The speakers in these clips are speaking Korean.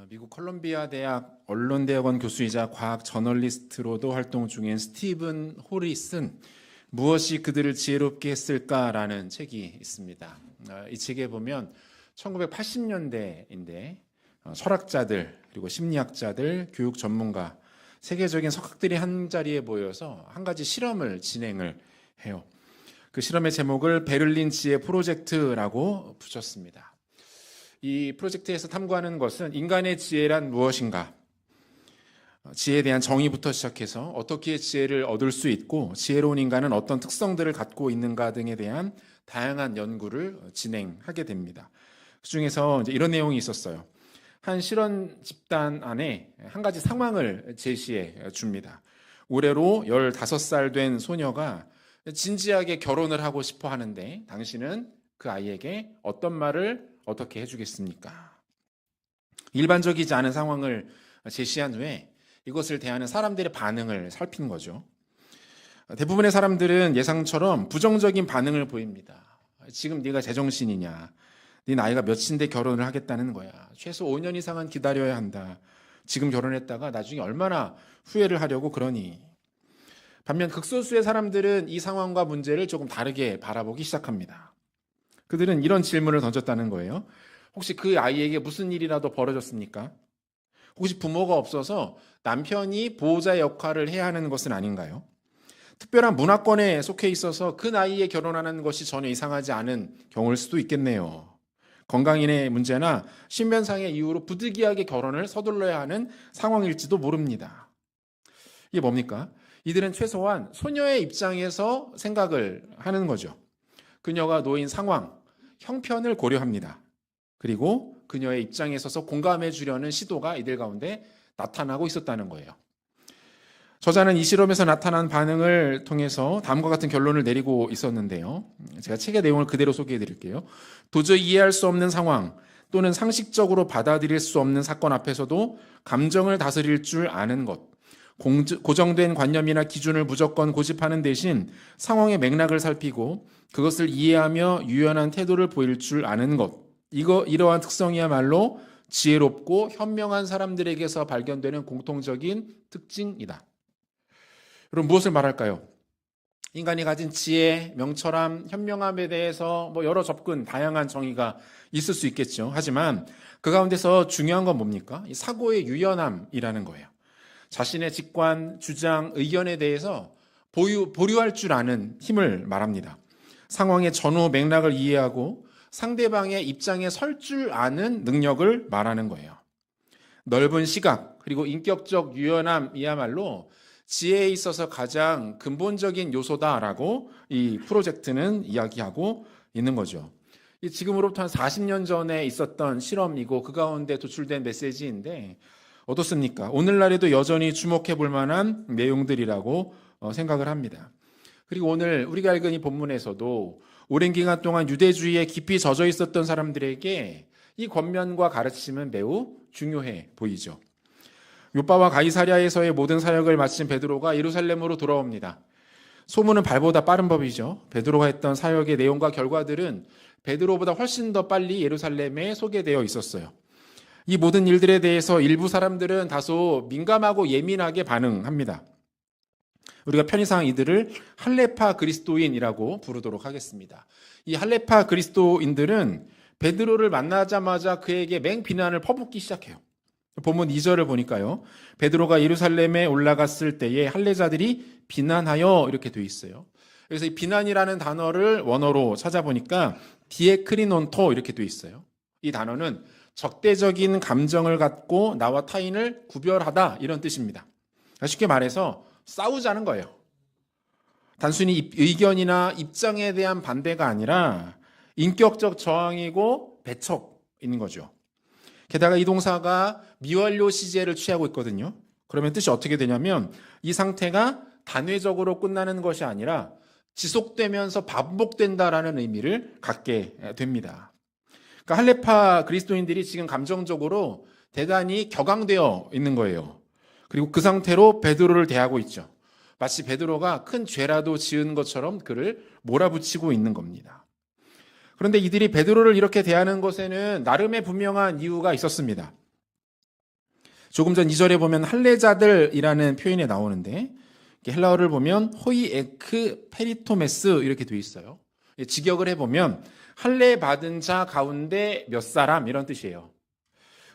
미국 컬럼비아 대학 언론대학원 교수이자 과학 저널리스트로도 활동 중인 스티븐 홀이 쓴 무엇이 그들을 지혜롭게 했을까라는 책이 있습니다. 이 책에 보면 1980년대인데 철학자들 그리고 심리학자들, 교육 전문가, 세계적인 석학들이 한 자리에 모여서 한 가지 실험을 진행을 해요. 그 실험의 제목을 베를린 지혜 프로젝트라고 붙였습니다. 이 프로젝트에서 탐구하는 것은 인간의 지혜란 무엇인가, 지혜에 대한 정의부터 시작해서 어떻게 지혜를 얻을 수 있고 지혜로운 인간은 어떤 특성들을 갖고 있는가 등에 대한 다양한 연구를 진행하게 됩니다. 그중에서 이제 이런 내용이 있었어요. 한 실험 집단 안에 한 가지 상황을 제시해 줍니다. 올해로 15살 된 소녀가 진지하게 결혼을 하고 싶어 하는데 당신은 그 아이에게 어떤 말을 어떻게 해주겠습니까? 일반적이지 않은 상황을 제시한 후에 이것을 대하는 사람들의 반응을 살핀 거죠. 대부분의 사람들은 예상처럼 부정적인 반응을 보입니다. 지금 네가 제정신이냐? 네 나이가 몇인데 결혼을 하겠다는 거야. 최소 5년 이상은 기다려야 한다. 지금 결혼했다가 나중에 얼마나 후회를 하려고 그러니. 반면 극소수의 사람들은 이 상황과 문제를 조금 다르게 바라보기 시작합니다. 그들은 이런 질문을 던졌다는 거예요. 혹시 그 아이에게 무슨 일이라도 벌어졌습니까? 혹시 부모가 없어서 남편이 보호자의 역할을 해야 하는 것은 아닌가요? 특별한 문화권에 속해 있어서 그 나이에 결혼하는 것이 전혀 이상하지 않은 경우일 수도 있겠네요. 건강인의 문제나 신변상의 이유로 부득이하게 결혼을 서둘러야 하는 상황일지도 모릅니다. 이게 뭡니까? 이들은 최소한 소녀의 입장에서 생각을 하는 거죠. 그녀가 놓인 상황, 형편을 고려합니다. 그리고 그녀의 입장에 서서 공감해 주려는 시도가 이들 가운데 나타나고 있었다는 거예요. 저자는 이 실험에서 나타난 반응을 통해서 다음과 같은 결론을 내리고 있었는데요. 제가 책의 내용을 그대로 소개해 드릴게요. 도저히 이해할 수 없는 상황 또는 상식적으로 받아들일 수 없는 사건 앞에서도 감정을 다스릴 줄 아는 것, 고정된 관념이나 기준을 무조건 고집하는 대신 상황의 맥락을 살피고 그것을 이해하며 유연한 태도를 보일 줄 아는 것, 이러한 특성이야말로 지혜롭고 현명한 사람들에게서 발견되는 공통적인 특징이다. 여러분, 무엇을 말할까요? 인간이 가진 지혜, 명철함, 현명함에 대해서 여러 접근, 다양한 정의가 있을 수 있겠죠. 하지만 그 가운데서 중요한 건 뭡니까? 이 사고의 유연함이라는 거예요. 자신의 직관, 주장, 의견에 대해서 보류할 줄 아는 힘을 말합니다. 상황의 전후 맥락을 이해하고 상대방의 입장에 설 줄 아는 능력을 말하는 거예요. 넓은 시각, 그리고 인격적 유연함이야말로 지혜에 있어서 가장 근본적인 요소다라고 이 프로젝트는 이야기하고 있는 거죠. 지금으로부터 한 40년 전에 있었던 실험이고 그 가운데 도출된 메시지인데 어떻습니까? 오늘날에도 여전히 주목해 볼 만한 내용들이라고 생각을 합니다. 그리고 오늘 우리가 읽은 이 본문에서도 오랜 기간 동안 유대주의에 깊이 젖어 있었던 사람들에게 이 권면과 가르침은 매우 중요해 보이죠. 요바와 가이사랴에서의 모든 사역을 마친 베드로가 예루살렘으로 돌아옵니다. 소문은 발보다 빠른 법이죠. 베드로가 했던 사역의 내용과 결과들은 베드로보다 훨씬 더 빨리 예루살렘에 소개되어 있었어요. 이 모든 일들에 대해서 일부 사람들은 다소 민감하고 예민하게 반응합니다. 우리가 편의상 이들을 할레파 그리스도인이라고 부르도록 하겠습니다. 이 할레파 그리스도인들은 베드로를 만나자마자 그에게 맹비난을 퍼붓기 시작해요. 본문 2절을 보니까요. 베드로가 예루살렘에 올라갔을 때에 할례자들이 비난하여 이렇게 돼 있어요. 그래서 이 비난이라는 단어를 원어로 찾아보니까 디에크리논토 이렇게 돼 있어요. 이 단어는 적대적인 감정을 갖고 나와 타인을 구별하다 이런 뜻입니다. 쉽게 말해서 싸우자는 거예요. 단순히 의견이나 입장에 대한 반대가 아니라 인격적 저항이고 배척인 거죠. 게다가 이 동사가 미완료 시제를 취하고 있거든요. 그러면 뜻이 어떻게 되냐면 이 상태가 단회적으로 끝나는 것이 아니라 지속되면서 반복된다라는 의미를 갖게 됩니다. 그러니까 할레파 그리스도인들이 지금 감정적으로 대단히 격앙되어 있는 거예요. 그리고 그 상태로 베드로를 대하고 있죠. 마치 베드로가 큰 죄라도 지은 것처럼 그를 몰아붙이고 있는 겁니다. 그런데 이들이 베드로를 이렇게 대하는 것에는 나름의 분명한 이유가 있었습니다. 조금 전 2절에 보면 할례자들이라는 표현이 나오는데 헬라어를 보면 호이에크 페리토메스 이렇게 돼 있어요. 직역을 해보면 할례 받은 자 가운데 몇 사람 이런 뜻이에요.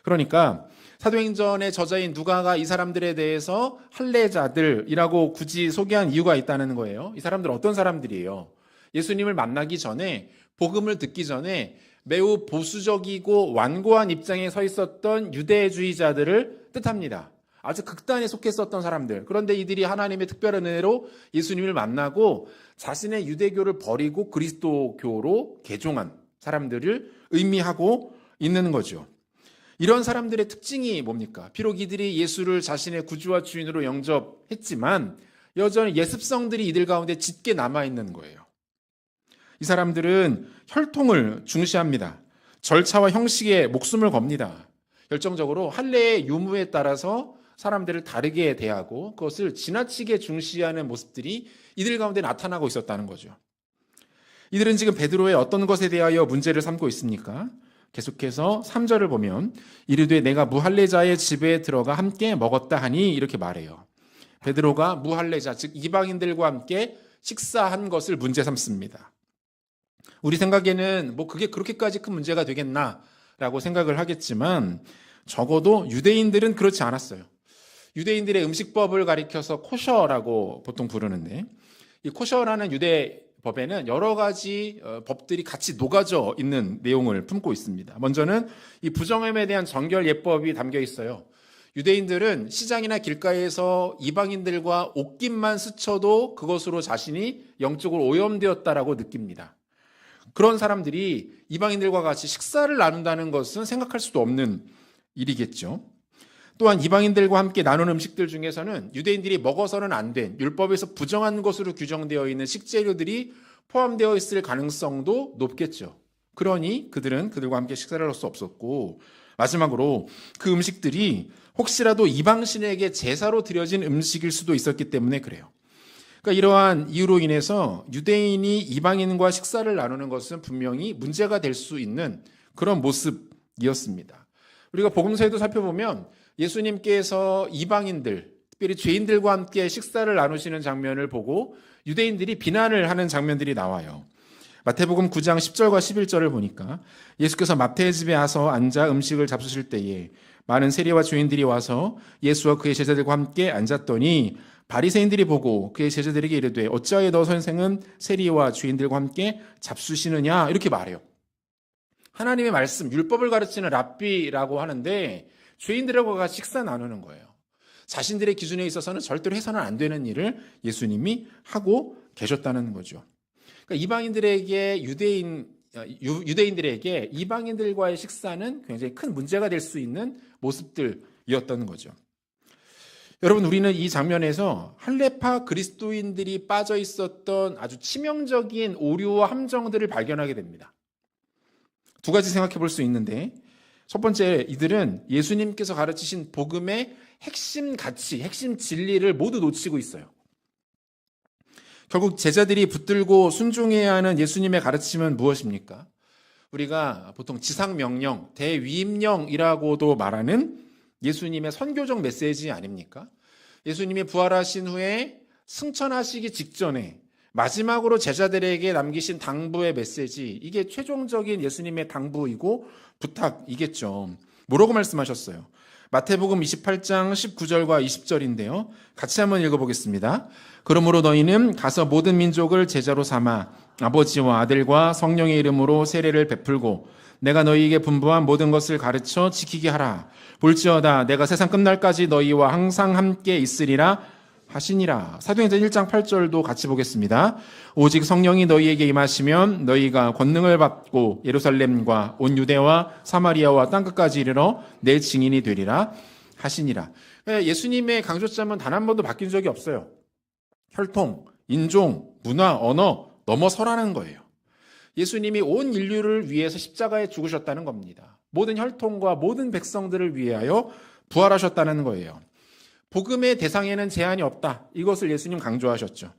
그러니까 사도행전의 저자인 누가가 이 사람들에 대해서 할례자들이라고 굳이 소개한 이유가 있다는 거예요. 이 사람들 어떤 사람들이에요? 예수님을 만나기 전에, 복음을 듣기 전에 매우 보수적이고 완고한 입장에 서 있었던 유대주의자들을 뜻합니다. 아주 극단에 속했었던 사람들. 그런데 이들이 하나님의 특별한 은혜로 예수님을 만나고 자신의 유대교를 버리고 그리스도교로 개종한 사람들을 의미하고 있는 거죠. 이런 사람들의 특징이 뭡니까? 비록 이들이 예수를 자신의 구주와 주인으로 영접했지만 여전히 예습성들이 이들 가운데 짙게 남아있는 거예요. 이 사람들은 혈통을 중시합니다. 절차와 형식에 목숨을 겁니다. 결정적으로 할례의 유무에 따라서 사람들을 다르게 대하고 그것을 지나치게 중시하는 모습들이 이들 가운데 나타나고 있었다는 거죠. 이들은 지금 베드로의 어떤 것에 대하여 문제를 삼고 있습니까? 계속해서 3절을 보면 이르되 내가 무할례자의 집에 들어가 함께 먹었다 하니 이렇게 말해요. 베드로가 무할례자 즉 이방인들과 함께 식사한 것을 문제 삼습니다. 우리 생각에는 뭐 그게 그렇게까지 큰 문제가 되겠나라고 생각을 하겠지만 적어도 유대인들은 그렇지 않았어요. 유대인들의 음식법을 가리켜서 코셔라고 보통 부르는데 이 코셔라는 유대 법에는 여러 가지 법들이 같이 녹아져 있는 내용을 품고 있습니다. 먼저는 이 부정함에 대한 정결 예법이 담겨 있어요. 유대인들은 시장이나 길가에서 이방인들과 옷깃만 스쳐도 그것으로 자신이 영적으로 오염되었다라고 느낍니다. 그런 사람들이 이방인들과 같이 식사를 나눈다는 것은 생각할 수도 없는 일이겠죠. 또한 이방인들과 함께 나눈 음식들 중에서는 유대인들이 먹어서는 안 된 율법에서 부정한 것으로 규정되어 있는 식재료들이 포함되어 있을 가능성도 높겠죠. 그러니 그들은 그들과 함께 식사를 할 수 없었고 마지막으로 그 음식들이 혹시라도 이방신에게 제사로 드려진 음식일 수도 있었기 때문에 그래요. 그러니까 이러한 이유로 인해서 유대인이 이방인과 식사를 나누는 것은 분명히 문제가 될 수 있는 그런 모습이었습니다. 우리가 복음서에도 살펴보면 예수님께서 이방인들, 특별히 죄인들과 함께 식사를 나누시는 장면을 보고 유대인들이 비난을 하는 장면들이 나와요. 마태복음 9장 10절과 11절을 보니까 예수께서 마태의 집에 와서 앉아 음식을 잡수실 때에 많은 세리와 죄인들이 와서 예수와 그의 제자들과 함께 앉았더니 바리새인들이 보고 그의 제자들에게 이르되 어찌하여 너 선생은 세리와 죄인들과 함께 잡수시느냐 이렇게 말해요. 하나님의 말씀, 율법을 가르치는 랍비라고 하는데 죄인들하고 같이 식사 나누는 거예요. 자신들의 기준에 있어서는 절대로 해서는 안 되는 일을 예수님이 하고 계셨다는 거죠. 그러니까 이방인들에게 유대인들에게 이방인들과의 식사는 굉장히 큰 문제가 될 수 있는 모습들이었던 거죠. 여러분, 우리는 이 장면에서 할례파 그리스도인들이 빠져 있었던 아주 치명적인 오류와 함정들을 발견하게 됩니다. 두 가지 생각해 볼 수 있는데 첫 번째, 이들은 예수님께서 가르치신 복음의 핵심 가치, 핵심 진리를 모두 놓치고 있어요. 결국 제자들이 붙들고 순종해야 하는 예수님의 가르침은 무엇입니까? 우리가 보통 지상명령, 대위임령이라고도 말하는 예수님의 선교적 메시지 아닙니까? 예수님이 부활하신 후에 승천하시기 직전에 마지막으로 제자들에게 남기신 당부의 메시지, 이게 최종적인 예수님의 당부이고 부탁이겠죠. 뭐라고 말씀하셨어요? 마태복음 28장 19절과 20절인데요. 같이 한번 읽어보겠습니다. 그러므로 너희는 가서 모든 민족을 제자로 삼아 아버지와 아들과 성령의 이름으로 세례를 베풀고 내가 너희에게 분부한 모든 것을 가르쳐 지키게 하라. 볼지어다 내가 세상 끝날까지 너희와 항상 함께 있으리라 하시니라. 사도행전 1장 8절도 같이 보겠습니다. 오직 성령이 너희에게 임하시면 너희가 권능을 받고 예루살렘과 온 유대와 사마리아와 땅끝까지 이르러 내 증인이 되리라 하시니라. 예수님의 강조점은 단 한 번도 바뀐 적이 없어요. 혈통, 인종, 문화, 언어 넘어서라는 거예요. 예수님이 온 인류를 위해서 십자가에 죽으셨다는 겁니다. 모든 혈통과 모든 백성들을 위하여 부활하셨다는 거예요. 복음의 대상에는 제한이 없다. 이것을 예수님 강조하셨죠.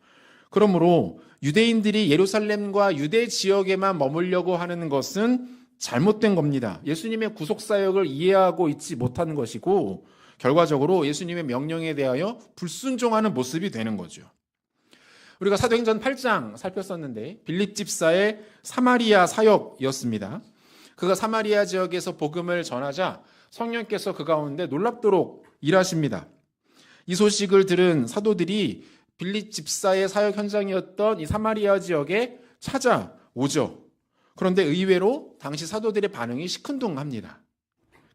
그러므로 유대인들이 예루살렘과 유대 지역에만 머물려고 하는 것은 잘못된 겁니다. 예수님의 구속사역을 이해하고 있지 못하는 것이고 결과적으로 예수님의 명령에 대하여 불순종하는 모습이 되는 거죠. 우리가 사도행전 8장 살폈었는데 빌립 집사의 사마리아 사역이었습니다. 그가 사마리아 지역에서 복음을 전하자 성령께서 그 가운데 놀랍도록 일하십니다. 이 소식을 들은 사도들이 빌립 집사의 사역 현장이었던 이 사마리아 지역에 찾아오죠. 그런데 의외로 당시 사도들의 반응이 시큰둥합니다.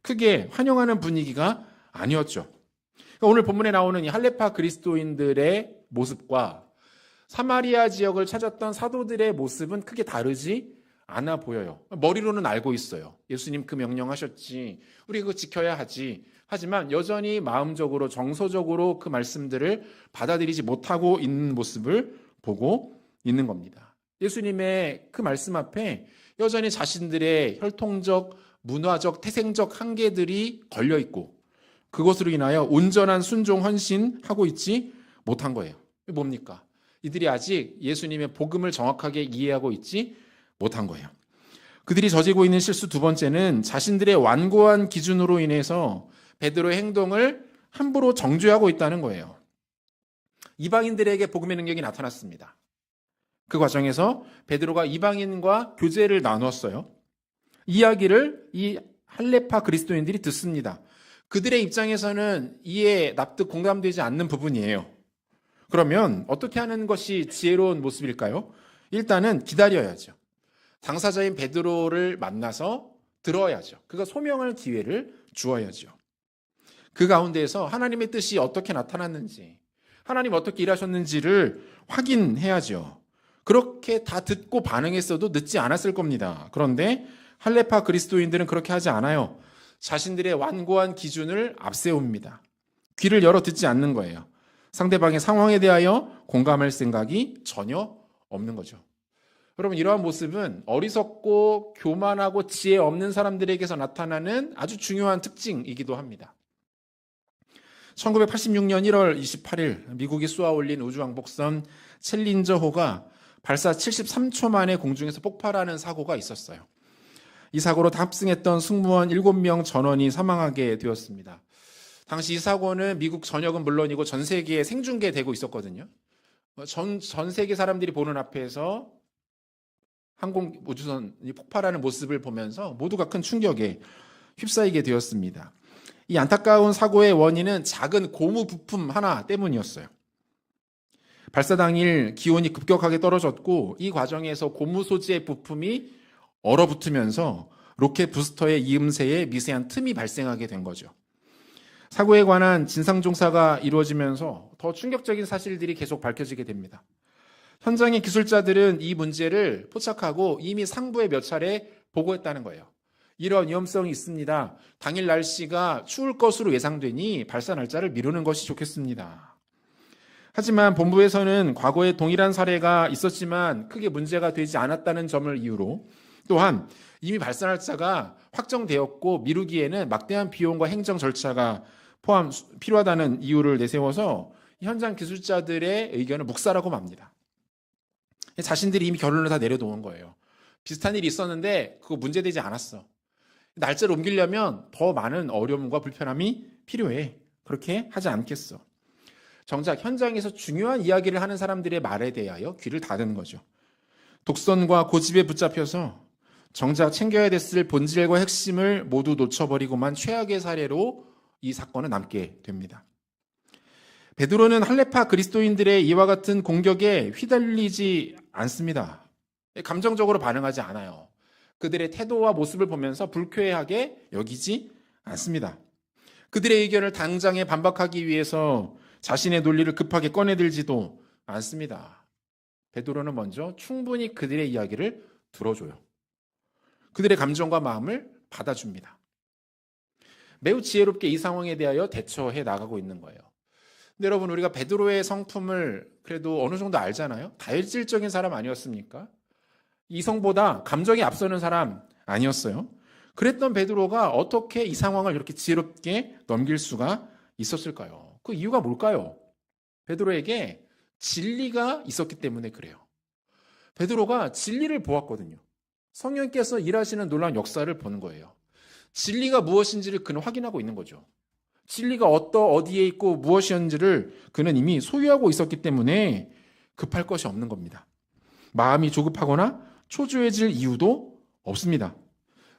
크게 환영하는 분위기가 아니었죠. 그러니까 오늘 본문에 나오는 이 할레파 그리스도인들의 모습과 사마리아 지역을 찾았던 사도들의 모습은 크게 다르지 않아 보여요. 머리로는 알고 있어요. 예수님 그 명령하셨지. 우리 그거 지켜야 하지. 하지만 여전히 마음적으로 정서적으로 그 말씀들을 받아들이지 못하고 있는 모습을 보고 있는 겁니다. 예수님의 그 말씀 앞에 여전히 자신들의 혈통적, 문화적, 태생적 한계들이 걸려 있고 그것으로 인하여 온전한 순종, 헌신하고 있지 못한 거예요. 뭡니까? 이들이 아직 예수님의 복음을 정확하게 이해하고 있지 못한 거예요. 그들이 저지르고 있는 실수 두 번째는 자신들의 완고한 기준으로 인해서 베드로의 행동을 함부로 정죄하고 있다는 거예요. 이방인들에게 복음의 능력이 나타났습니다. 그 과정에서 베드로가 이방인과 교제를 나눴어요. 이야기를 이 할레파 그리스도인들이 듣습니다. 그들의 입장에서는 이해, 납득, 공감되지 않는 부분이에요. 그러면 어떻게 하는 것이 지혜로운 모습일까요? 일단은 기다려야죠. 당사자인 베드로를 만나서 들어야죠. 그가 소명할 기회를 주어야죠. 그 가운데에서 하나님의 뜻이 어떻게 나타났는지, 하나님 어떻게 일하셨는지를 확인해야죠. 그렇게 다 듣고 반응했어도 늦지 않았을 겁니다. 그런데 할레파 그리스도인들은 그렇게 하지 않아요. 자신들의 완고한 기준을 앞세웁니다. 귀를 열어 듣지 않는 거예요. 상대방의 상황에 대하여 공감할 생각이 전혀 없는 거죠. 여러분, 이러한 모습은 어리석고 교만하고 지혜 없는 사람들에게서 나타나는 아주 중요한 특징이기도 합니다. 1986년 1월 28일 미국이 쏘아 올린 우주왕복선 챌린저호가 발사 73초 만에 공중에서 폭발하는 사고가 있었어요. 이 사고로 탑승했던 승무원 7명 전원이 사망하게 되었습니다. 당시 이 사고는 미국 전역은 물론이고 전 세계에 생중계되고 있었거든요. 전 세계 사람들이 보는 앞에서 항공 우주선이 폭발하는 모습을 보면서 모두가 큰 충격에 휩싸이게 되었습니다. 이 안타까운 사고의 원인은 작은 고무 부품 하나 때문이었어요. 발사 당일 기온이 급격하게 떨어졌고 이 과정에서 고무 소재의 부품이 얼어붙으면서 로켓 부스터의 이음새에 미세한 틈이 발생하게 된 거죠. 사고에 관한 진상조사가 이루어지면서 더 충격적인 사실들이 계속 밝혀지게 됩니다. 현장의 기술자들은 이 문제를 포착하고 이미 상부에 몇 차례 보고했다는 거예요. 이런 위험성이 있습니다. 당일 날씨가 추울 것으로 예상되니 발사 날짜를 미루는 것이 좋겠습니다. 하지만 본부에서는 과거에 동일한 사례가 있었지만 크게 문제가 되지 않았다는 점을 이유로 또한 이미 발사 날짜가 확정되었고 미루기에는 막대한 비용과 행정 절차가 필요하다는 이유를 내세워서 현장 기술자들의 의견을 묵살하고 맙니다. 자신들이 이미 결론을 다 내려놓은 거예요. 비슷한 일이 있었는데 그거 문제되지 않았어. 날짜를 옮기려면 더 많은 어려움과 불편함이 필요해. 그렇게 하지 않겠어. 정작 현장에서 중요한 이야기를 하는 사람들의 말에 대하여 귀를 닫은 거죠. 독선과 고집에 붙잡혀서 정작 챙겨야 됐을 본질과 핵심을 모두 놓쳐버리고만 최악의 사례로 이 사건은 남게 됩니다. 베드로는 할레파 그리스도인들의 이와 같은 공격에 휘둘리지 않습니다. 감정적으로 반응하지 않아요. 그들의 태도와 모습을 보면서 불쾌하게 여기지 않습니다. 그들의 의견을 당장에 반박하기 위해서 자신의 논리를 급하게 꺼내들지도 않습니다. 베드로는 먼저 충분히 그들의 이야기를 들어줘요. 그들의 감정과 마음을 받아줍니다. 매우 지혜롭게 이 상황에 대하여 대처해 나가고 있는 거예요. 근데 여러분, 우리가 베드로의 성품을 그래도 어느 정도 알잖아요. 다혈질적인 사람 아니었습니까? 이성보다 감정이 앞서는 사람 아니었어요. 그랬던 베드로가 어떻게 이 상황을 이렇게 지혜롭게 넘길 수가 있었을까요? 그 이유가 뭘까요? 베드로에게 진리가 있었기 때문에 그래요. 베드로가 진리를 보았거든요. 성령께서 일하시는 놀라운 역사를 보는 거예요. 진리가 무엇인지를 그는 확인하고 있는 거죠. 진리가 어디에 있고 무엇이었는지를 그는 이미 소유하고 있었기 때문에 급할 것이 없는 겁니다. 마음이 조급하거나 초조해질 이유도 없습니다.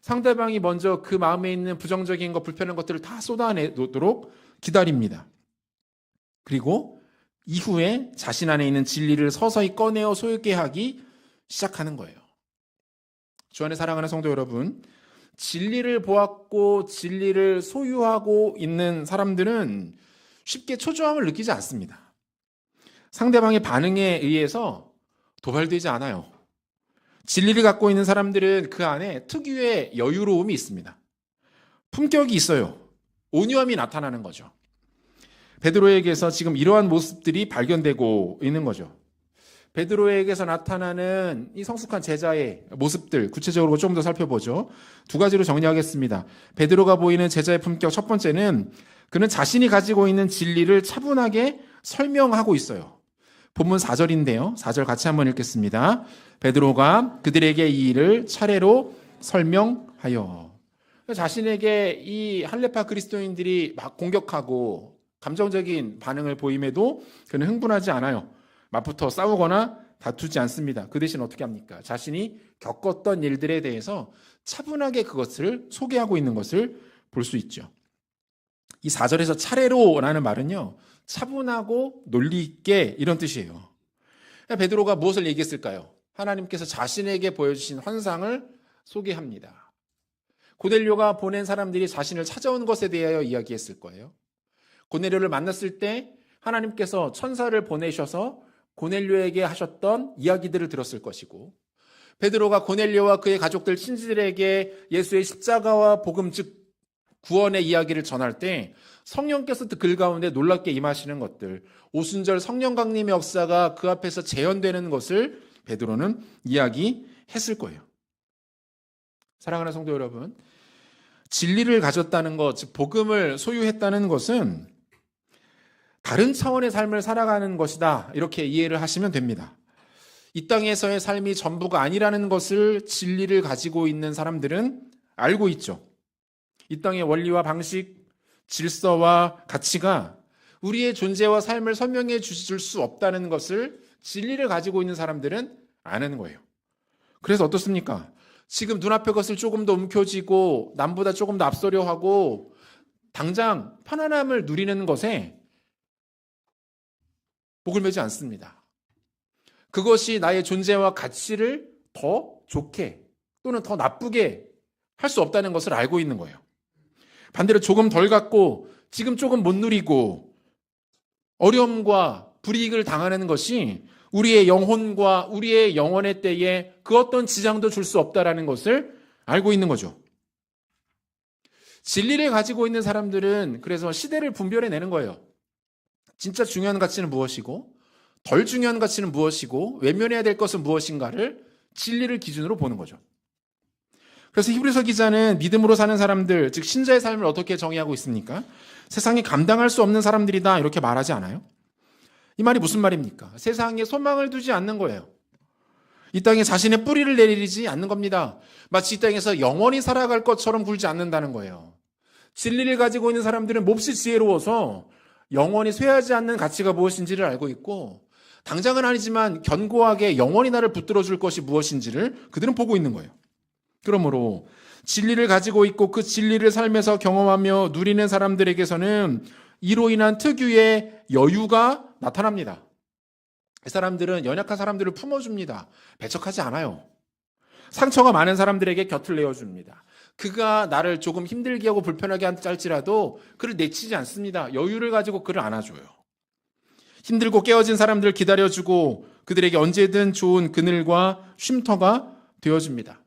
상대방이 먼저 그 마음에 있는 부정적인 것, 불편한 것들을 다 쏟아내도록 기다립니다. 그리고 이후에 자신 안에 있는 진리를 서서히 꺼내어 소유게 하기 시작하는 거예요. 주 안에 사랑하는 성도 여러분, 진리를 보았고 진리를 소유하고 있는 사람들은 쉽게 초조함을 느끼지 않습니다. 상대방의 반응에 의해서 도발되지 않아요. 진리를 갖고 있는 사람들은 그 안에 특유의 여유로움이 있습니다. 품격이 있어요. 온유함이 나타나는 거죠. 베드로에게서 지금 이러한 모습들이 발견되고 있는 거죠. 베드로에게서 나타나는 이 성숙한 제자의 모습들 구체적으로 좀 더 살펴보죠. 두 가지로 정리하겠습니다. 베드로가 보이는 제자의 품격, 첫 번째는 그는 자신이 가지고 있는 진리를 차분하게 설명하고 있어요. 본문 4절인데요. 4절 같이 한번 읽겠습니다. 베드로가 그들에게 이 일을 차례로 설명하여. 자신에게 이 할레파 그리스도인들이 막 공격하고 감정적인 반응을 보임에도 그는 흥분하지 않아요. 맞붙어 싸우거나 다투지 않습니다. 그 대신 어떻게 합니까? 자신이 겪었던 일들에 대해서 차분하게 그것을 소개하고 있는 것을 볼 수 있죠. 이 4절에서 차례로라는 말은요, 차분하고 논리 있게 이런 뜻이에요. 베드로가 무엇을 얘기했을까요? 하나님께서 자신에게 보여주신 환상을 소개합니다. 고넬료가 보낸 사람들이 자신을 찾아온 것에 대하여 이야기했을 거예요. 고넬료를 만났을 때 하나님께서 천사를 보내셔서 고넬료에게 하셨던 이야기들을 들었을 것이고, 베드로가 고넬료와 그의 가족들 친지들에게 예수의 십자가와 복음 즉 구원의 이야기를 전할 때 성령께서 글 가운데 놀랍게 임하시는 것들, 오순절 성령 강림의 역사가 그 앞에서 재현되는 것을 베드로는 이야기했을 거예요. 사랑하는 성도 여러분, 진리를 가졌다는 것, 즉 복음을 소유했다는 것은 다른 차원의 삶을 살아가는 것이다, 이렇게 이해를 하시면 됩니다. 이 땅에서의 삶이 전부가 아니라는 것을 진리를 가지고 있는 사람들은 알고 있죠. 이 땅의 원리와 방식, 질서와 가치가 우리의 존재와 삶을 설명해 줄 수 없다는 것을 진리를 가지고 있는 사람들은 아는 거예요. 그래서 어떻습니까? 지금 눈앞의 것을 조금 더 움켜쥐고 남보다 조금 더 앞서려 하고 당장 편안함을 누리는 것에 목을 매지 않습니다. 그것이 나의 존재와 가치를 더 좋게 또는 더 나쁘게 할 수 없다는 것을 알고 있는 거예요. 반대로 조금 덜 갖고 지금 조금 못 누리고 어려움과 불이익을 당하는 것이 우리의 영혼과 우리의 영혼의 때에 그 어떤 지장도 줄 수 없다는 것을 알고 있는 거죠. 진리를 가지고 있는 사람들은 그래서 시대를 분별해내는 거예요. 진짜 중요한 가치는 무엇이고 덜 중요한 가치는 무엇이고 외면해야 될 것은 무엇인가를 진리를 기준으로 보는 거죠. 그래서 히브리서 기자는 믿음으로 사는 사람들, 즉 신자의 삶을 어떻게 정의하고 있습니까? 세상이 감당할 수 없는 사람들이다, 이렇게 말하지 않아요? 이 말이 무슨 말입니까? 세상에 소망을 두지 않는 거예요. 이 땅에 자신의 뿌리를 내리지 않는 겁니다. 마치 이 땅에서 영원히 살아갈 것처럼 굴지 않는다는 거예요. 진리를 가지고 있는 사람들은 몹시 지혜로워서 영원히 쇠하지 않는 가치가 무엇인지를 알고 있고, 당장은 아니지만 견고하게 영원히 나를 붙들어 줄 것이 무엇인지를 그들은 보고 있는 거예요. 그러므로 진리를 가지고 있고 그 진리를 삶에서 경험하며 누리는 사람들에게서는 이로 인한 특유의 여유가 나타납니다. 이 사람들은 연약한 사람들을 품어줍니다. 배척하지 않아요. 상처가 많은 사람들에게 곁을 내어줍니다. 그가 나를 조금 힘들게 하고 불편하게 할지라도 그를 내치지 않습니다. 여유를 가지고 그를 안아줘요. 힘들고 깨어진 사람들을 기다려주고 그들에게 언제든 좋은 그늘과 쉼터가 되어줍니다.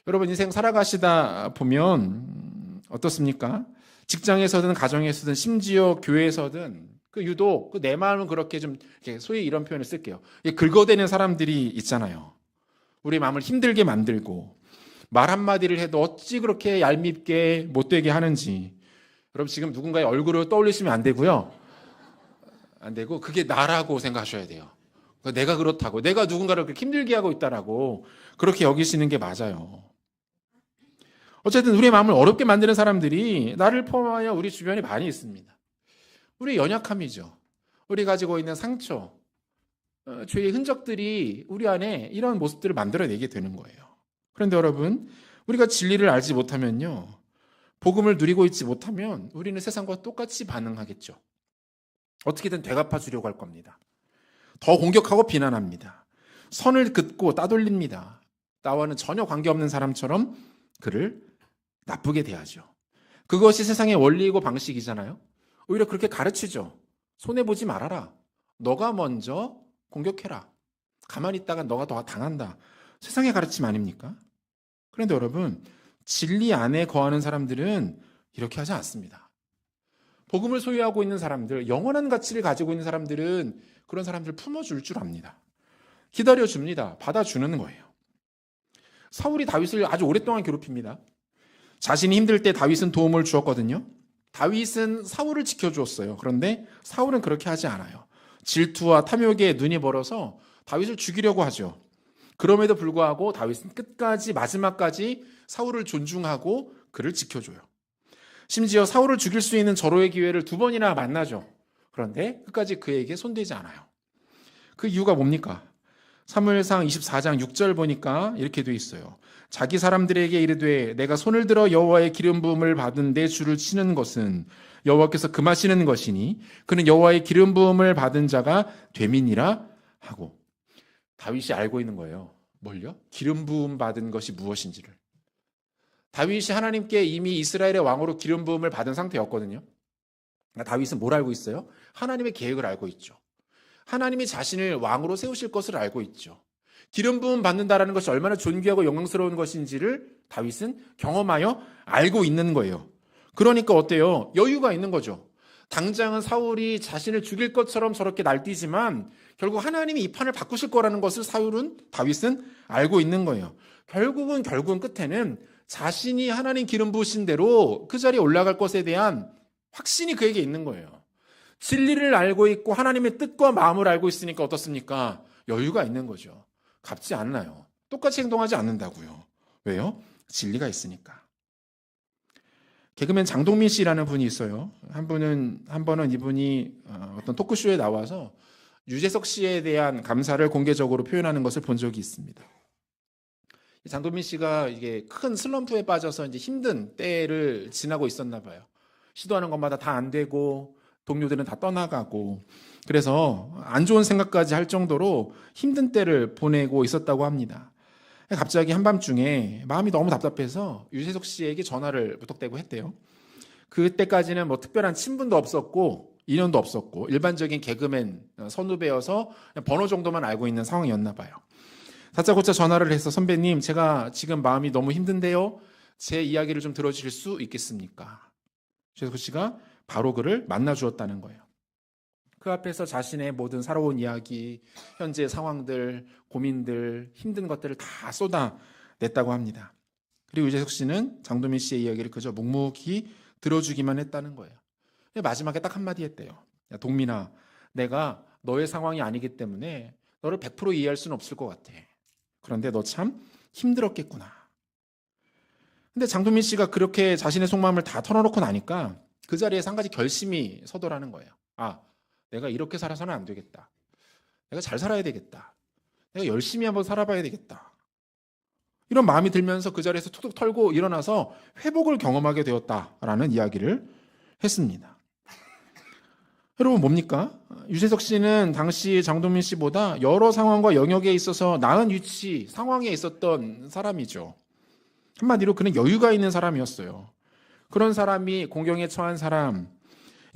여러분, 인생 살아가시다 보면 어떻습니까? 직장에서든 가정에서든 심지어 교회에서든 유독 내 마음은 그렇게 좀 소위 이런 표현을 쓸게요. 긁어대는 사람들이 있잖아요. 우리 마음을 힘들게 만들고 말 한마디를 해도 어찌 그렇게 얄밉게 못되게 하는지. 여러분, 지금 누군가의 얼굴을 떠올리시면 안 되고요. 안 되고 그게 나라고 생각하셔야 돼요. 내가 그렇다고, 내가 누군가를 그렇게 힘들게 하고 있다라고 그렇게 여기시는 게 맞아요. 어쨌든 우리의 마음을 어렵게 만드는 사람들이 나를 포함하여 우리 주변에 많이 있습니다. 우리의 연약함이죠. 우리 가지고 있는 상처, 죄의 흔적들이 우리 안에 이런 모습들을 만들어내게 되는 거예요. 그런데 여러분, 우리가 진리를 알지 못하면요, 복음을 누리고 있지 못하면 우리는 세상과 똑같이 반응하겠죠. 어떻게든 되갚아 주려고 할 겁니다. 더 공격하고 비난합니다. 선을 긋고 따돌립니다. 나와는 전혀 관계없는 사람처럼 그를 나쁘게 대하죠. 그것이 세상의 원리이고 방식이잖아요. 오히려 그렇게 가르치죠. 손해보지 말아라. 너가 먼저 공격해라. 가만히 있다가 너가 더 당한다. 세상의 가르침 아닙니까? 그런데 여러분, 진리 안에 거하는 사람들은 이렇게 하지 않습니다. 복음을 소유하고 있는 사람들, 영원한 가치를 가지고 있는 사람들은 그런 사람들을 품어줄 줄 압니다. 기다려줍니다. 받아주는 거예요. 사울이 다윗을 아주 오랫동안 괴롭힙니다. 자신이 힘들 때 다윗은 도움을 주었거든요. 다윗은 사울을 지켜주었어요. 그런데 사울은 그렇게 하지 않아요. 질투와 탐욕에 눈이 멀어서 다윗을 죽이려고 하죠. 그럼에도 불구하고 다윗은 끝까지 마지막까지 사울을 존중하고 그를 지켜줘요. 심지어 사울을 죽일 수 있는 절호의 기회를 2번이나 만나죠. 그런데 끝까지 그에게 손대지 않아요. 그 이유가 뭡니까? 사무엘상 24장 6절 보니까 이렇게 돼 있어요. 자기 사람들에게 이르되 내가 손을 들어 여호와의 기름 부음을 받은 내 주를 치는 것은 여호와께서 금하시는 것이니 그는 여호와의 기름 부음을 받은 자가 됨이니라 하고, 다윗이 알고 있는 거예요. 뭘요? 기름 부음 받은 것이 무엇인지를. 다윗이 하나님께 이미 이스라엘의 왕으로 기름 부음을 받은 상태였거든요. 다윗은 뭘 알고 있어요? 하나님의 계획을 알고 있죠. 하나님이 자신을 왕으로 세우실 것을 알고 있죠. 기름 부음 받는다라는 것이 얼마나 존귀하고 영광스러운 것인지를 다윗은 경험하여 알고 있는 거예요. 그러니까 어때요? 여유가 있는 거죠. 당장은 사울이 자신을 죽일 것처럼 저렇게 날뛰지만 결국 하나님이 이 판을 바꾸실 거라는 것을 다윗은 알고 있는 거예요. 결국은 끝에는 자신이 하나님 기름 부으신 대로 그 자리에 올라갈 것에 대한 확신이 그에게 있는 거예요. 진리를 알고 있고 하나님의 뜻과 마음을 알고 있으니까 어떻습니까? 여유가 있는 거죠. 갚지 않나요? 똑같이 행동하지 않는다고요. 왜요? 진리가 있으니까. 개그맨 장동민 씨라는 분이 있어요. 한 번은 이분이 어떤 토크쇼에 나와서 유재석 씨에 대한 감사를 공개적으로 표현하는 것을 본 적이 있습니다. 장동민 씨가 이게 큰 슬럼프에 빠져서 이제 힘든 때를 지나고 있었나 봐요. 시도하는 것마다 다 안 되고 동료들은 다 떠나가고 그래서 안 좋은 생각까지 할 정도로 힘든 때를 보내고 있었다고 합니다. 갑자기 한밤중에 마음이 너무 답답해서 유재석 씨에게 전화를 부탁되고 했대요. 그때까지는 뭐 특별한 친분도 없었고 인연도 없었고 일반적인 개그맨 선후배여서 번호 정도만 알고 있는 상황이었나 봐요. 다짜고짜 전화를 해서 선배님, 제가 지금 마음이 너무 힘든데요. 제 이야기를 좀 들어주실 수 있겠습니까? 유재석 씨가 바로 그를 만나주었다는 거예요. 그 앞에서 자신의 모든 살아온 이야기, 현재 상황들, 고민들, 힘든 것들을 다 쏟아냈다고 합니다. 그리고 유재석 씨는 장동민 씨의 이야기를 그저 묵묵히 들어주기만 했다는 거예요. 마지막에 딱 한마디 했대요. 야, 동민아, 내가 너의 상황이 아니기 때문에 너를 100% 이해할 수는 없을 것 같아. 그런데 너 참 힘들었겠구나. 근데 장동민 씨가 그렇게 자신의 속마음을 다 털어놓고 나니까 그 자리에서 한 가지 결심이 서더라는 거예요. 아, 내가 이렇게 살아서는 안 되겠다. 내가 잘 살아야 되겠다. 내가 열심히 한번 살아봐야 되겠다. 이런 마음이 들면서 그 자리에서 툭툭 털고 일어나서 회복을 경험하게 되었다라는 이야기를 했습니다. 여러분 뭡니까? 유재석 씨는 당시 장동민 씨보다 여러 상황과 영역에 있어서 나은 위치, 상황에 있었던 사람이죠. 한마디로 그는 여유가 있는 사람이었어요. 그런 사람이 공경에 처한 사람,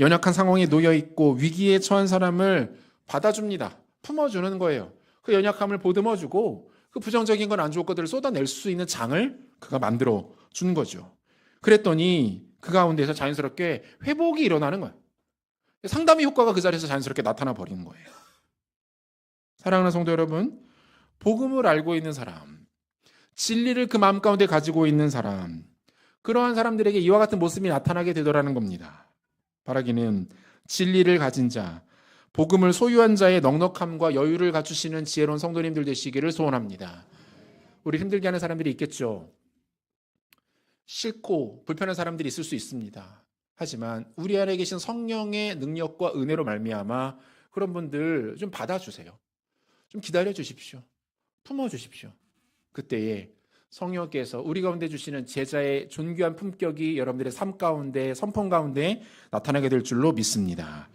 연약한 상황에 놓여 있고 위기에 처한 사람을 받아줍니다. 품어주는 거예요. 그 연약함을 보듬어주고 그 부정적인 건 안 좋은 것들을 쏟아낼 수 있는 장을 그가 만들어 준 거죠. 그랬더니 그 가운데서 자연스럽게 회복이 일어나는 거예요. 상담의 효과가 그 자리에서 자연스럽게 나타나 버리는 거예요. 사랑하는 성도 여러분, 복음을 알고 있는 사람, 진리를 그 마음 가운데 가지고 있는 사람, 그러한 사람들에게 이와 같은 모습이 나타나게 되더라는 겁니다. 바라기는 진리를 가진 자, 복음을 소유한 자의 넉넉함과 여유를 갖추시는 지혜로운 성도님들 되시기를 소원합니다. 우리 힘들게 하는 사람들이 있겠죠. 싫고 불편한 사람들이 있을 수 있습니다. 하지만 우리 안에 계신 성령의 능력과 은혜로 말미암아 그런 분들 좀 받아주세요. 좀 기다려 주십시오. 품어 주십시오. 그때에 성령께서 우리 가운데 주시는 제자의 존귀한 품격이 여러분들의 삶 가운데, 선폰 가운데 나타나게 될 줄로 믿습니다.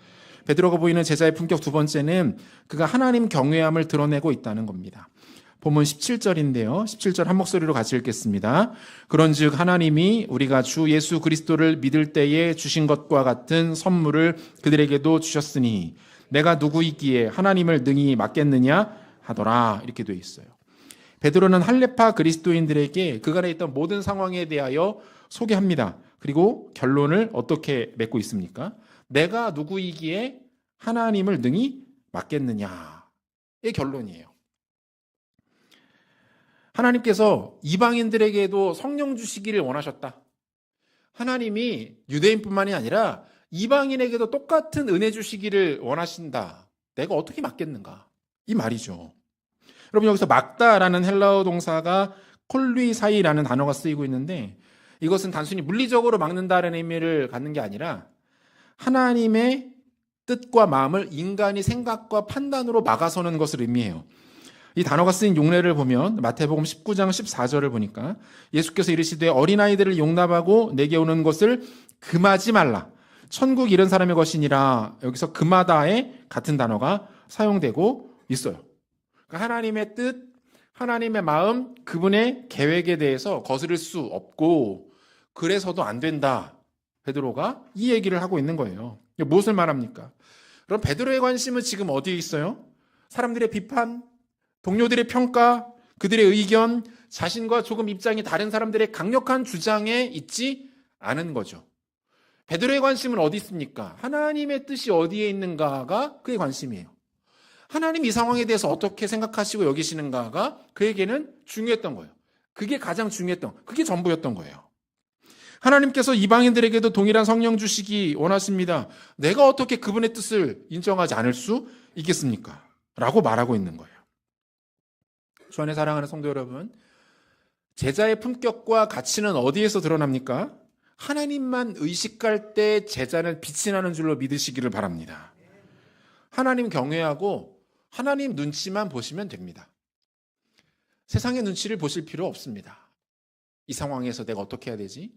베드로가 보이는 제자의 품격 두 번째는 그가 하나님 경외함을 드러내고 있다는 겁니다. 본문 17절인데요. 17절 한 목소리로 같이 읽겠습니다. 그런즉 하나님이 우리가 주 예수 그리스도를 믿을 때에 주신 것과 같은 선물을 그들에게도 주셨으니 내가 누구이기에 하나님을 능히 맡겠느냐 하더라. 이렇게 되어 있어요. 베드로는 할레파 그리스도인들에게 그간에 있던 모든 상황에 대하여 소개합니다. 그리고 결론을 어떻게 맺고 있습니까? 내가 누구이기에 하나님을 능히 맡겠느냐의 결론이에요. 하나님께서 이방인들에게도 성령 주시기를 원하셨다. 하나님이 유대인뿐만이 아니라 이방인에게도 똑같은 은혜 주시기를 원하신다. 내가 어떻게 맡겠는가? 이 말이죠. 여러분 여기서 막다라는 헬라어 동사가 콜루이사이라는 단어가 쓰이고 있는데 이것은 단순히 물리적으로 막는다라는 의미를 갖는 게 아니라 하나님의 뜻과 마음을 인간이 생각과 판단으로 막아서는 것을 의미해요. 이 단어가 쓰인 용례를 보면 마태복음 19장 14절을 보니까 예수께서 이르시되 어린아이들을 용납하고 내게 오는 것을 금하지 말라. 천국 이른 사람의 것이니라. 여기서 금하다에 같은 단어가 사용되고 있어요. 그러니까 하나님의 뜻, 하나님의 마음, 그분의 계획에 대해서 거스를 수 없고 그래서도 안 된다. 베드로가 이 얘기를 하고 있는 거예요. 무엇을 말합니까? 그럼 베드로의 관심은 지금 어디에 있어요? 사람들의 비판, 동료들의 평가, 그들의 의견, 자신과 조금 입장이 다른 사람들의 강력한 주장에 있지 않은 거죠. 베드로의 관심은 어디 있습니까? 하나님의 뜻이 어디에 있는가가 그의 관심이에요. 하나님 이 상황에 대해서 어떻게 생각하시고 여기시는가가 그에게는 중요했던 거예요. 그게 가장 중요했던, 그게 전부였던 거예요. 하나님께서 이방인들에게도 동일한 성령 주시기 원하십니다. 내가 어떻게 그분의 뜻을 인정하지 않을 수 있겠습니까? 라고 말하고 있는 거예요. 주 안에 사랑하는 성도 여러분, 제자의 품격과 가치는 어디에서 드러납니까? 하나님만 의식할 때 제자는 빛이 나는 줄로 믿으시기를 바랍니다. 하나님 경외하고 하나님 눈치만 보시면 됩니다. 세상의 눈치를 보실 필요 없습니다. 이 상황에서 내가 어떻게 해야 되지?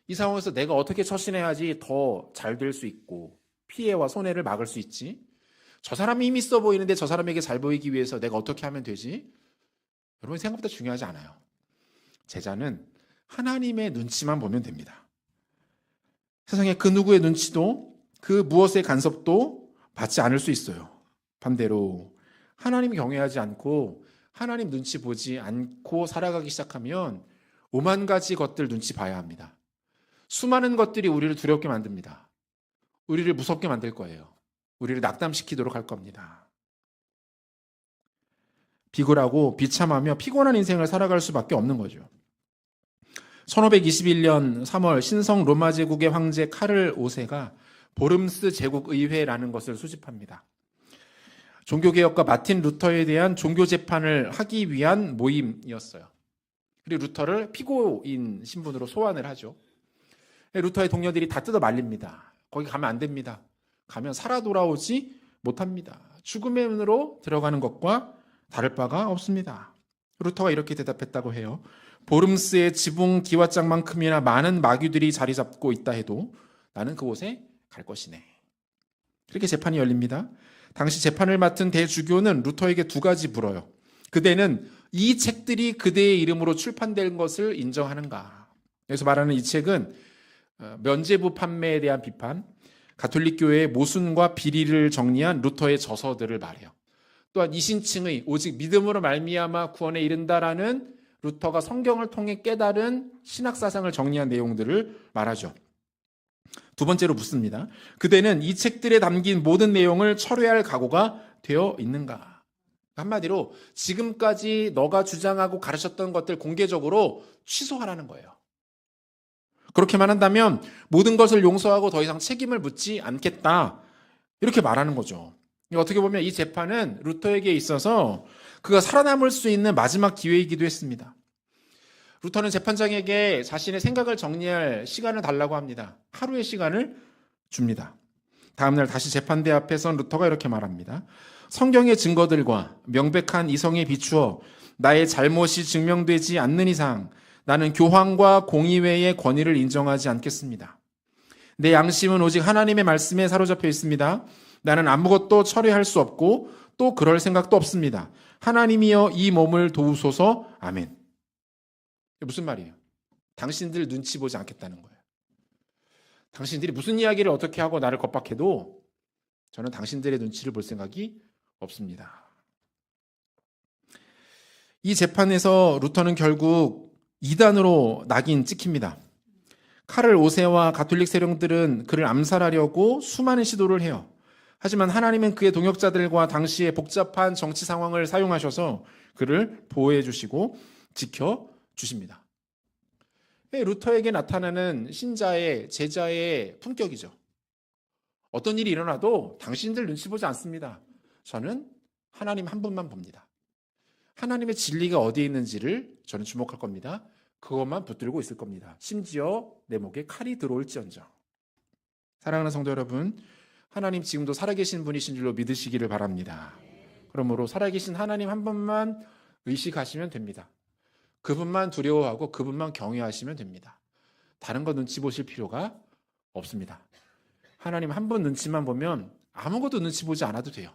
이 상황에서 내가 어떻게 처신해야지 더 잘 될 수 있고 피해와 손해를 막을 수 있지? 저 사람이 힘이 있어 보이는데 저 사람에게 잘 보이기 위해서 내가 어떻게 하면 되지? 여러분 생각보다 중요하지 않아요. 제자는 하나님의 눈치만 보면 됩니다. 세상에 그 누구의 눈치도 그 무엇의 간섭도 받지 않을 수 있어요. 반대로 하나님 경외하지 않고 하나님 눈치 보지 않고 살아가기 시작하면 오만 가지 것들 눈치 봐야 합니다. 수많은 것들이 우리를 두렵게 만듭니다. 우리를 무섭게 만들 거예요. 우리를 낙담시키도록 할 겁니다. 비굴하고 비참하며 피곤한 인생을 살아갈 수밖에 없는 거죠. 1521년 3월 신성 로마 제국의 황제 카를 5세가 보름스 제국의회라는 것을 수집합니다. 종교개혁가 마틴 루터에 대한 종교재판을 하기 위한 모임이었어요. 그리고 루터를 피고인 신분으로 소환을 하죠. 루터의 동료들이 다 뜯어 말립니다. 거기 가면 안 됩니다. 가면 살아 돌아오지 못합니다. 죽음의 문으로 들어가는 것과 다를 바가 없습니다. 루터가 이렇게 대답했다고 해요. 보름스의 지붕 기와장만큼이나 많은 마귀들이 자리 잡고 있다 해도 나는 그곳에 갈 것이네. 그렇게 재판이 열립니다. 당시 재판을 맡은 대주교는 루터에게 두 가지 물어요. 그대는 이 책들이 그대의 이름으로 출판된 것을 인정하는가? 여기서 말하는 이 책은 면죄부 판매에 대한 비판, 가톨릭 교회의 모순과 비리를 정리한 루터의 저서들을 말해요. 또한 이신층의 오직 믿음으로 말미암아 구원에 이른다라는 루터가 성경을 통해 깨달은 신학사상을 정리한 내용들을 말하죠. 두 번째로 묻습니다. 그대는 이 책들에 담긴 모든 내용을 철회할 각오가 되어 있는가? 한마디로 지금까지 너가 주장하고 가르쳤던 것들 공개적으로 취소하라는 거예요. 그렇게만 한다면 모든 것을 용서하고 더 이상 책임을 묻지 않겠다. 이렇게 말하는 거죠. 어떻게 보면 이 재판은 루터에게 있어서 그가 살아남을 수 있는 마지막 기회이기도 했습니다. 루터는 재판장에게 자신의 생각을 정리할 시간을 달라고 합니다. 하루의 시간을 줍니다. 다음날 다시 재판대 앞에선 루터가 이렇게 말합니다. 성경의 증거들과 명백한 이성에 비추어 나의 잘못이 증명되지 않는 이상 나는 교황과 공의회의 권위를 인정하지 않겠습니다. 내 양심은 오직 하나님의 말씀에 사로잡혀 있습니다. 나는 아무것도 철회할 수 없고 또 그럴 생각도 없습니다. 하나님이여 이 몸을 도우소서. 아멘. 무슨 말이에요? 당신들 눈치 보지 않겠다는 거예요. 당신들이 무슨 이야기를 어떻게 하고 나를 겁박해도 저는 당신들의 눈치를 볼 생각이 없습니다. 이 재판에서 루터는 결국 이단으로 낙인 찍힙니다. 카를 5세와 가톨릭 세력들은 그를 암살하려고 수많은 시도를 해요. 하지만 하나님은 그의 동역자들과 당시의 복잡한 정치 상황을 사용하셔서 그를 보호해 주시고 지켜 주십니다. 루터에게 나타나는 신자의 제자의 품격이죠. 어떤 일이 일어나도 당신들 눈치 보지 않습니다. 저는 하나님 한 분만 봅니다. 하나님의 진리가 어디에 있는지를 저는 주목할 겁니다. 그것만 붙들고 있을 겁니다. 심지어 내 목에 칼이 들어올지언정. 사랑하는 성도 여러분, 하나님 지금도 살아계신 분이신 줄로 믿으시기를 바랍니다. 그러므로 살아계신 하나님 한 분만 의식하시면 됩니다. 그분만 두려워하고 그분만 경외하시면 됩니다. 다른 거 눈치 보실 필요가 없습니다. 하나님 한 분 눈치만 보면 아무것도 눈치 보지 않아도 돼요.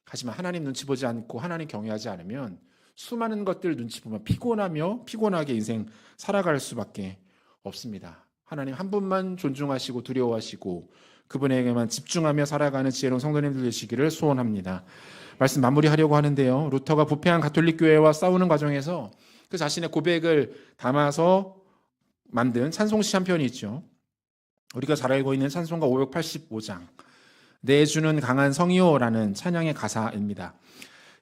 하지만 하나님 눈치 보지 않고 하나님 경외하지 않으면 수많은 것들 눈치 보면 피곤하게 인생 살아갈 수밖에 없습니다. 하나님 한 분만 존중하시고 두려워하시고 그분에게만 집중하며 살아가는 지혜로운 성도님들 되시기를 소원합니다. 말씀 마무리하려고 하는데요. 루터가 부패한 가톨릭 교회와 싸우는 과정에서 그 자신의 고백을 담아서 만든 찬송시 한 편이 있죠. 우리가 잘 알고 있는 찬송가 585장 내 주는 강한 성이요라는 찬양의 가사입니다.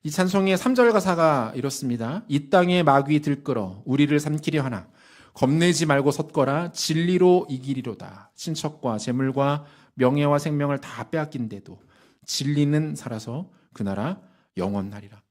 이 찬송의 3절 가사가 이렇습니다. 이 땅에 마귀 들끓어 우리를 삼키려 하나 겁내지 말고 섰거라 진리로 이기리로다. 친척과 재물과 명예와 생명을 다 빼앗긴데도 진리는 살아서 그 나라 영원하리라.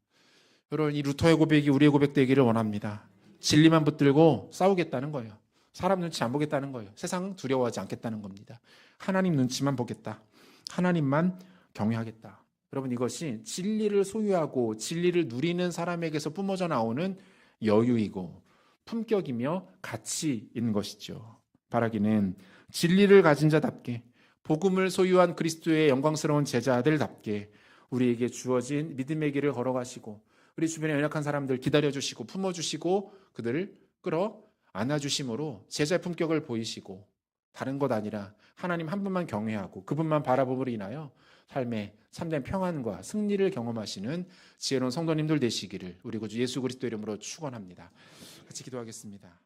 여러분, 이 루터의 고백이 우리의 고백 되기를 원합니다. 진리만 붙들고 싸우겠다는 거예요. 사람 눈치 안 보겠다는 거예요. 세상 두려워하지 않겠다는 겁니다. 하나님 눈치만 보겠다. 하나님만 경외하겠다. 여러분, 이것이 진리를 소유하고 진리를 누리는 사람에게서 뿜어져 나오는 여유이고 품격이며 가치인 것이죠. 바라기는 진리를 가진 자답게 복음을 소유한 그리스도의 영광스러운 제자들답게 우리에게 주어진 믿음의 길을 걸어가시고 우리 주변에 연약한 사람들 기다려주시고 품어주시고 그들을 끌어 안아주심으로 제자의 품격을 보이시고 다른 것 아니라 하나님 한 분만 경외하고 그분만 바라봄으로 인하여 삶의 참된 평안과 승리를 경험하시는 지혜로운 성도님들 되시기를 우리 구주 예수 그리스도 이름으로 축원합니다. 같이 기도하겠습니다.